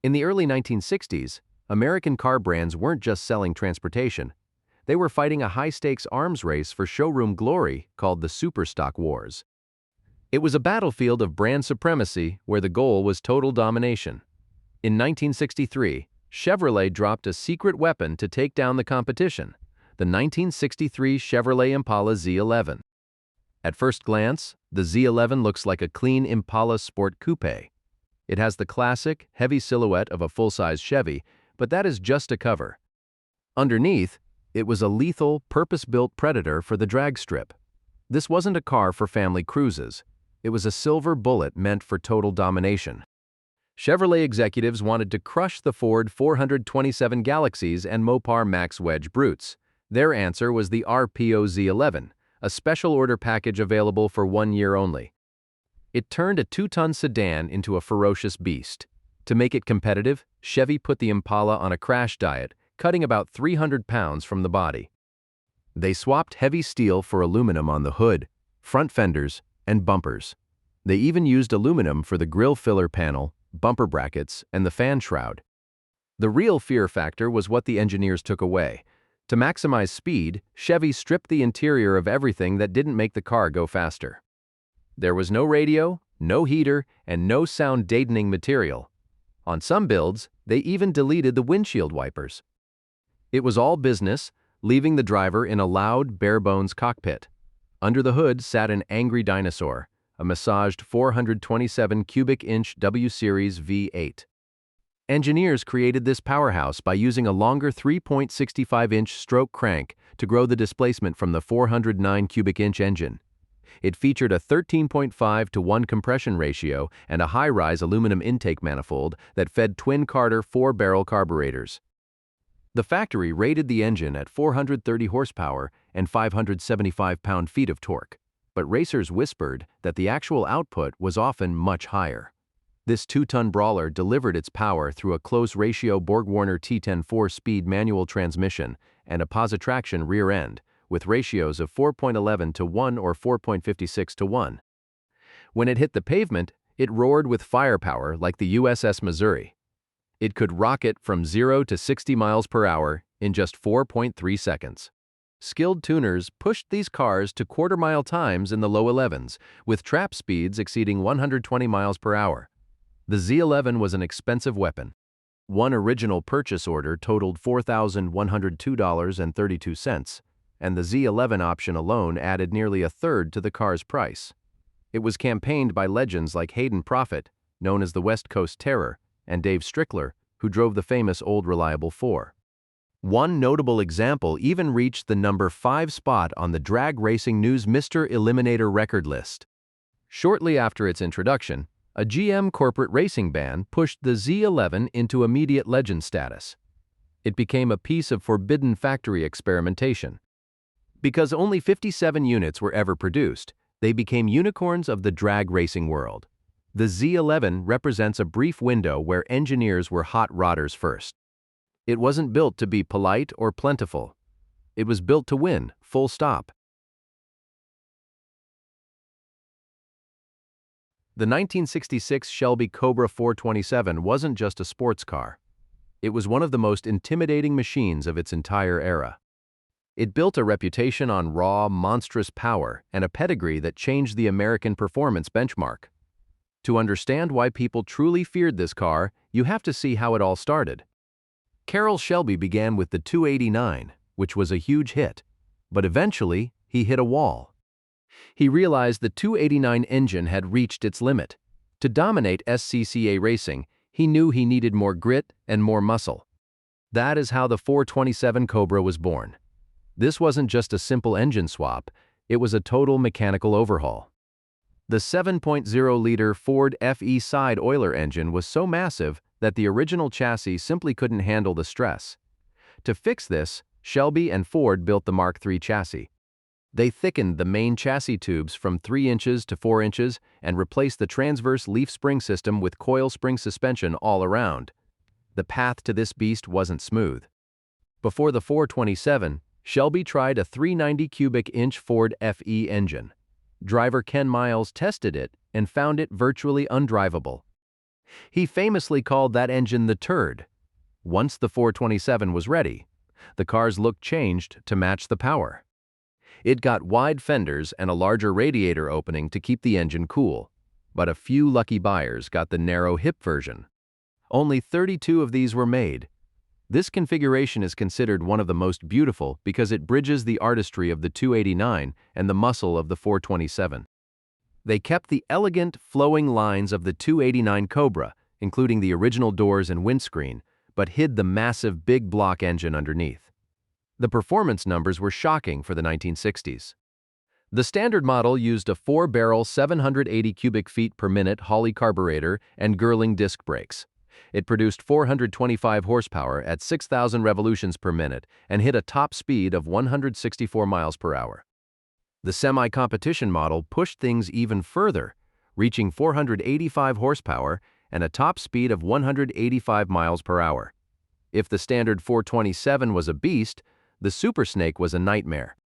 In the early 1960s, American car brands weren't just selling transportation. They were fighting a high-stakes arms race for showroom glory called the Superstock Wars. It was a battlefield of brand supremacy where the goal was total domination. In 1963, Chevrolet dropped a secret weapon to take down the competition, the 1963 Chevrolet Impala Z11. At first glance, the Z11 looks like a clean Impala Sport Coupe. It has the classic, heavy silhouette of a full-size Chevy, but that is just a cover. Underneath, it was a lethal, purpose-built predator for the drag strip. This wasn't a car for family cruises. It was a silver bullet meant for total domination. Chevrolet executives wanted to crush the Ford 427 Galaxies and Mopar Max Wedge Brutes. Their answer was the RPO Z11, a special order package available for 1 year only. It turned a 2-ton sedan into a ferocious beast. To make it competitive, Chevy put the Impala on a crash diet, cutting about 300 pounds from the body. They swapped heavy steel for aluminum on the hood, front fenders, and bumpers. They even used aluminum for the grille filler panel, bumper brackets, and the fan shroud. The real fear factor was what the engineers took away. To maximize speed, Chevy stripped the interior of everything that didn't make the car go faster. There was no radio, no heater, and no sound deadening material. On some builds, they even deleted the windshield wipers. It was all business, leaving the driver in a loud, bare-bones cockpit. Under the hood sat an angry dinosaur, a massaged 427 cubic inch W-Series V8. Engineers created this powerhouse by using a longer 3.65-inch stroke crank to grow the displacement from the 409 cubic inch engine. It featured a 13.5:1 compression ratio and a high-rise aluminum intake manifold that fed twin Carter 4-barrel carburetors. The factory rated the engine at 430 horsepower and 575 pound-feet of torque, but racers whispered that the actual output was often much higher. This 2-ton brawler delivered its power through a close-ratio Borg-Warner T10 4-speed manual transmission and a positraction rear end, with ratios of 4.11:1 or 4.56:1. When it hit the pavement, it roared with firepower like the USS Missouri. It could rocket from 0 to 60 miles per hour in just 4.3 seconds. Skilled tuners pushed these cars to quarter-mile times in the low 11s, with trap speeds exceeding 120 miles per hour. The Z11 was an expensive weapon. One original purchase order totaled $4,102.32, and the Z11 option alone added nearly a third to the car's price. It was campaigned by legends like Hayden Proffitt, known as the West Coast Terror, and Dave Strickler, who drove the famous Old Reliable 4. One notable example even reached the number 5 spot on the Drag Racing News Mr. Eliminator record list. Shortly after its introduction, a GM corporate racing ban pushed the Z11 into immediate legend status. It became a piece of forbidden factory experimentation. Because only 57 units were ever produced, they became unicorns of the drag racing world. The Z11 represents a brief window where engineers were hot rodders first. It wasn't built to be polite or plentiful. It was built to win, full stop. The 1966 Shelby Cobra 427 wasn't just a sports car. It was one of the most intimidating machines of its entire era. It built a reputation on raw, monstrous power and a pedigree that changed the American performance benchmark. To understand why people truly feared this car, you have to see how it all started. Carroll Shelby began with the 289, which was a huge hit, but eventually he hit a wall. He realized the 289 engine had reached its limit. To dominate SCCA racing, he knew he needed more grit and more muscle. That is how the 427 Cobra was born. This wasn't just a simple engine swap, it was a total mechanical overhaul. The 7.0-liter Ford FE side oiler engine was so massive that the original chassis simply couldn't handle the stress. To fix this, Shelby and Ford built the Mark III chassis. They thickened the main chassis tubes from 3 inches to 4 inches and replaced the transverse leaf spring system with coil spring suspension all around. The path to this beast wasn't smooth. Before the 427, Shelby tried a 390 cubic inch Ford FE engine. Driver Ken Miles tested it and found it virtually undrivable. He famously called that engine the turd. Once the 427 was ready, the car's look changed to match the power. It got wide fenders and a larger radiator opening to keep the engine cool, but a few lucky buyers got the narrow hip version. Only 32 of these were made. This configuration is considered one of the most beautiful because it bridges the artistry of the 289 and the muscle of the 427. They kept the elegant, flowing lines of the 289 Cobra, including the original doors and windscreen, but hid the massive big block engine underneath. The performance numbers were shocking for the 1960s. The standard model used a 4-barrel 780 cubic feet per minute Holley carburetor and Girling disc brakes. It produced 425 horsepower at 6,000 revolutions per minute and hit a top speed of 164 miles per hour. The semi-competition model pushed things even further, reaching 485 horsepower and a top speed of 185 miles per hour. If the standard 427 was a beast, the Super Snake was a nightmare.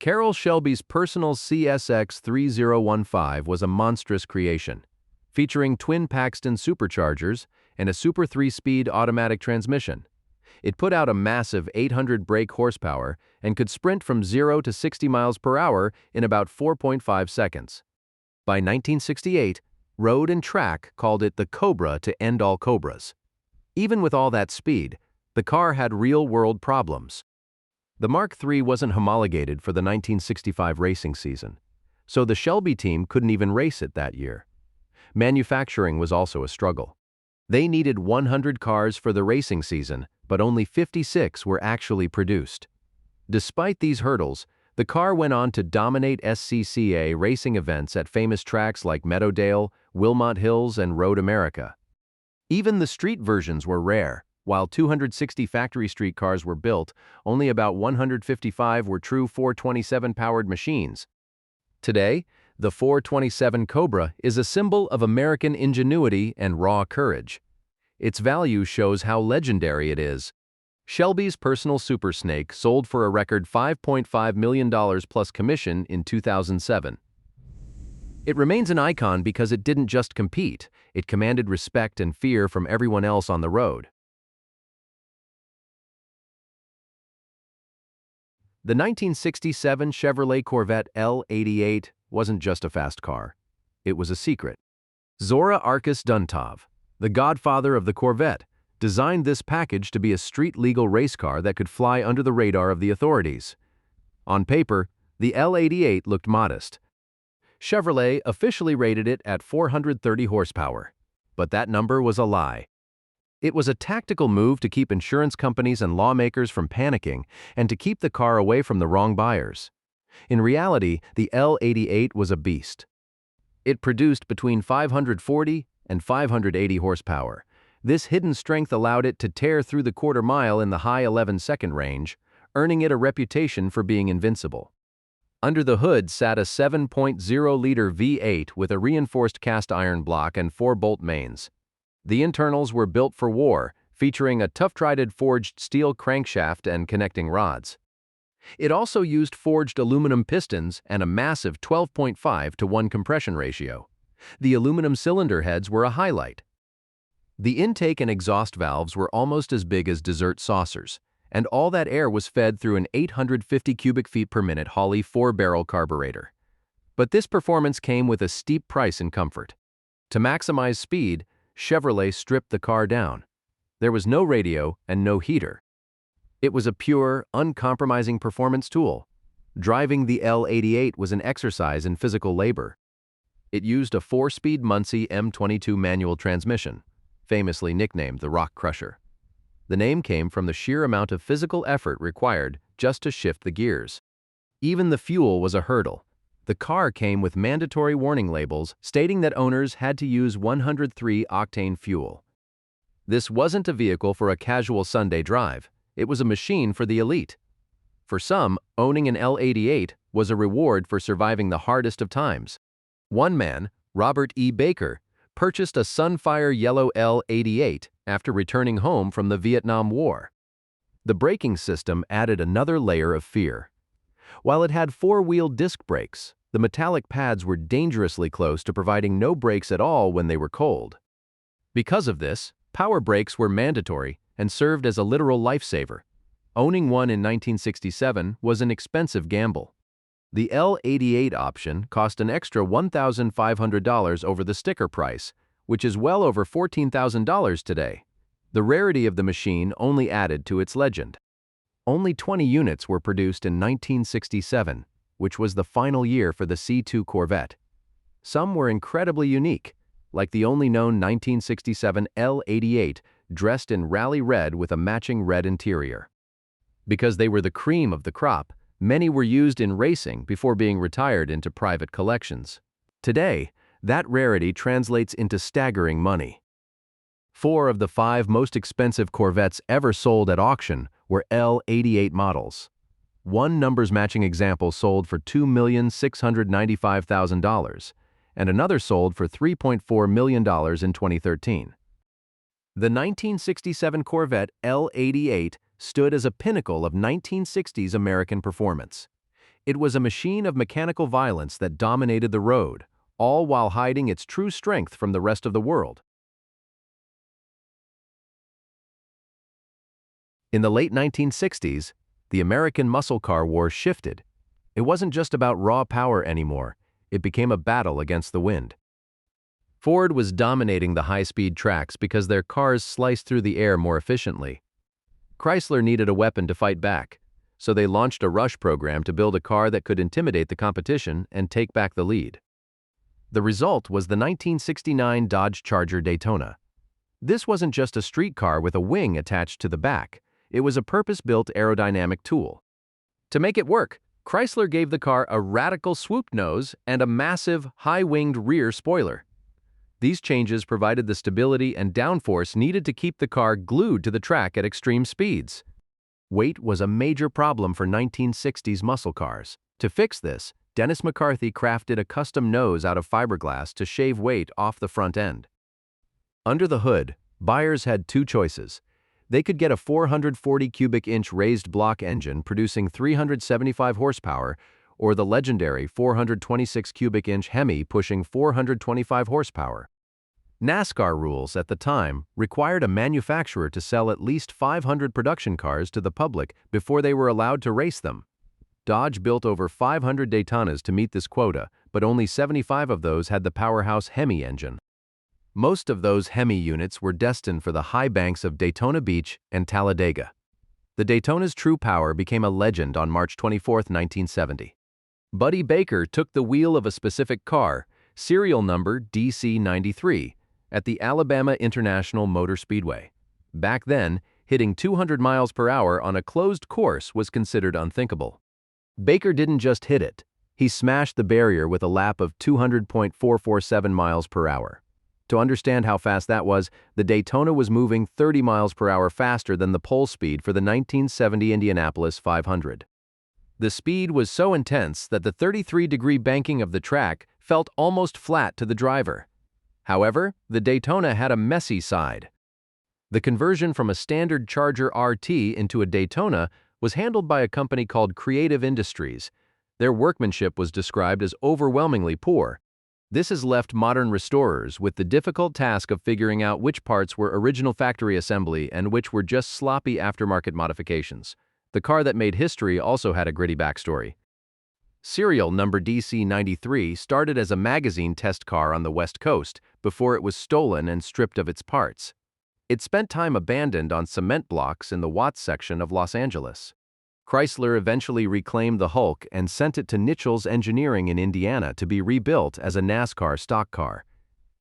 Carroll Shelby's personal CSX 3015 was a monstrous creation, featuring twin Paxton superchargers and a Super 3-speed automatic transmission. It put out a massive 800 brake horsepower and could sprint from 0 to 60 miles per hour in about 4.5 seconds. By 1968, Road and Track called it the Cobra to end all Cobras. Even with all that speed, the car had real-world problems. The Mark III wasn't homologated for the 1965 racing season, so the Shelby team couldn't even race it that year. Manufacturing was also a struggle. They needed 100 cars for the racing season, but only 56 were actually produced. Despite these hurdles, the car went on to dominate SCCA racing events at famous tracks like Meadowdale, Wilmot Hills, and Road America. Even the street versions were rare. While 260 factory street cars were built, only about 155 were true 427-powered machines. Today, the 427 Cobra is a symbol of American ingenuity and raw courage. Its value shows how legendary it is. Shelby's personal Super Snake sold for a record $5.5 million plus commission in 2007. It remains an icon because it didn't just compete, it commanded respect and fear from everyone else on the road. The 1967 Chevrolet Corvette L88 wasn't just a fast car. It was a secret. Zora Arkus Duntov, the godfather of the Corvette, designed this package to be a street-legal race car that could fly under the radar of the authorities. On paper, the L88 looked modest. Chevrolet officially rated it at 430 horsepower, but that number was a lie. It was a tactical move to keep insurance companies and lawmakers from panicking and to keep the car away from the wrong buyers. In reality, the L88 was a beast. It produced between 540 and 580 horsepower. This hidden strength allowed it to tear through the quarter mile in the high 11-second range, earning it a reputation for being invincible. Under the hood sat a 7.0-liter V8 with a reinforced cast iron block and 4-bolt mains. The internals were built for war, featuring a tough-treated forged steel crankshaft and connecting rods. It also used forged aluminum pistons and a massive 12.5-to-1 compression ratio. The aluminum cylinder heads were a highlight. The intake and exhaust valves were almost as big as dessert saucers, and all that air was fed through an 850 cubic feet per minute Holley 4-barrel carburetor. But this performance came with a steep price in comfort. To maximize speed, Chevrolet stripped the car down. There was no radio and no heater. It was a pure, uncompromising performance tool. Driving the L88 was an exercise in physical labor. It used a 4-speed Muncie M22 manual transmission, famously nicknamed the Rock Crusher. The name came from the sheer amount of physical effort required just to shift the gears. Even the fuel was a hurdle. The car came with mandatory warning labels stating that owners had to use 103-octane fuel. This wasn't a vehicle for a casual Sunday drive. It was a machine for the elite. For some, owning an L88 was a reward for surviving the hardest of times. One man, Robert E. Baker, purchased a Sunfire Yellow L88 after returning home from the Vietnam War. The braking system added another layer of fear. While it had 4-wheel disc brakes, the metallic pads were dangerously close to providing no brakes at all when they were cold. Because of this, power brakes were mandatory and served as a literal lifesaver. Owning one in 1967 was an expensive gamble. The L88 option cost an extra $1,500 over the sticker price, which is well over $14,000 today. The rarity of the machine only added to its legend. Only 20 units were produced in 1967, which was the final year for the C2 Corvette. Some were incredibly unique, like the only known 1967 L88 dressed in rally red with a matching red interior. Because they were the cream of the crop, many were used in racing before being retired into private collections. Today, that rarity translates into staggering money. 4 of the 5 most expensive Corvettes ever sold at auction were L88 models. One numbers-matching example sold for $2,695,000, and another sold for $3.4 million in 2013. The 1967 Corvette L88 stood as a pinnacle of 1960s American performance. It was a machine of mechanical violence that dominated the road, all while hiding its true strength from the rest of the world. In the late 1960s, the American muscle car war shifted. It wasn't just about raw power anymore. It became a battle against the wind. Ford was dominating the high-speed tracks because their cars sliced through the air more efficiently. Chrysler needed a weapon to fight back, so they launched a rush program to build a car that could intimidate the competition and take back the lead. The result was the 1969 Dodge Charger Daytona. This wasn't just a street car with a wing attached to the back. It was a purpose-built aerodynamic tool. To make it work, Chrysler gave the car a radical swoop nose and a massive, high-winged rear spoiler. These changes provided the stability and downforce needed to keep the car glued to the track at extreme speeds. Weight was a major problem for 1960s muscle cars. To fix this, Dennis McCarthy crafted a custom nose out of fiberglass to shave weight off the front end. Under the hood, buyers had 2 choices. They could get a 440 cubic inch raised block engine producing 375 horsepower, or the legendary 426 cubic inch Hemi pushing 425 horsepower. NASCAR rules at the time required a manufacturer to sell at least 500 production cars to the public before they were allowed to race them. Dodge built over 500 Daytonas to meet this quota, but only 75 of those had the powerhouse Hemi engine. Most of those Hemi units were destined for the high banks of Daytona Beach and Talladega. The Daytona's true power became a legend on March 24, 1970. Buddy Baker took the wheel of a specific car, serial number DC93, at the Alabama International Motor Speedway. Back then, hitting 200 miles per hour on a closed course was considered unthinkable. Baker didn't just hit it. He smashed the barrier with a lap of 200.447 miles per hour. To understand how fast that was, the Daytona was moving 30 miles per hour faster than the pole speed for the 1970 Indianapolis 500. The speed was so intense that the 33-degree banking of the track felt almost flat to the driver. However, the Daytona had a messy side. The conversion from a standard Charger RT into a Daytona was handled by a company called Creative Industries. Their workmanship was described as overwhelmingly poor. This has left modern restorers with the difficult task of figuring out which parts were original factory assembly and which were just sloppy aftermarket modifications. The car that made history also had a gritty backstory. Serial number DC93 started as a magazine test car on the West Coast before it was stolen and stripped of its parts. It spent time abandoned on cement blocks in the Watts section of Los Angeles. Chrysler eventually reclaimed the Hulk and sent it to Nichols Engineering in Indiana to be rebuilt as a NASCAR stock car.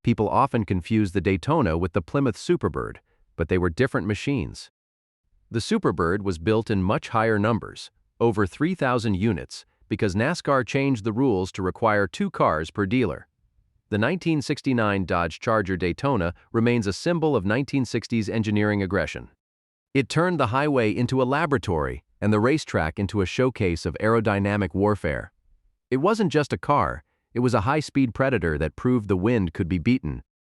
People often confuse the Daytona with the Plymouth Superbird, but they were different machines. The Superbird was built in much higher numbers, over 3,000 units, because NASCAR changed the rules to require 2 cars per dealer. The 1969 Dodge Charger Daytona remains a symbol of 1960s engineering aggression. It turned the highway into a laboratory and the racetrack into a showcase of aerodynamic warfare. It wasn't just a car, it was a high-speed predator that proved the wind could be beaten